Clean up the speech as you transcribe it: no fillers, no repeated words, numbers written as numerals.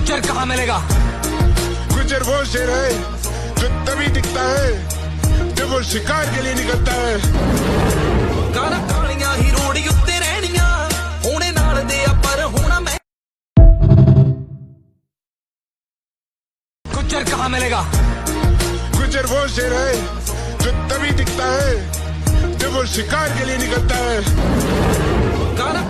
गुज्जर कहाँ मिलेगा? गुज्जर वो शेर है जो तभी दिखता है जब वो शिकार के लिए निकलता है। काला कालियां ही रोड़ी उत्ते रहनियां होने नाल दे पर होना मैं। गुज्जर कहाँ मिलेगा? गुज्जर वो शेर है जो तभी दिखता है जब वो शिकार के लिए निकलता है। काला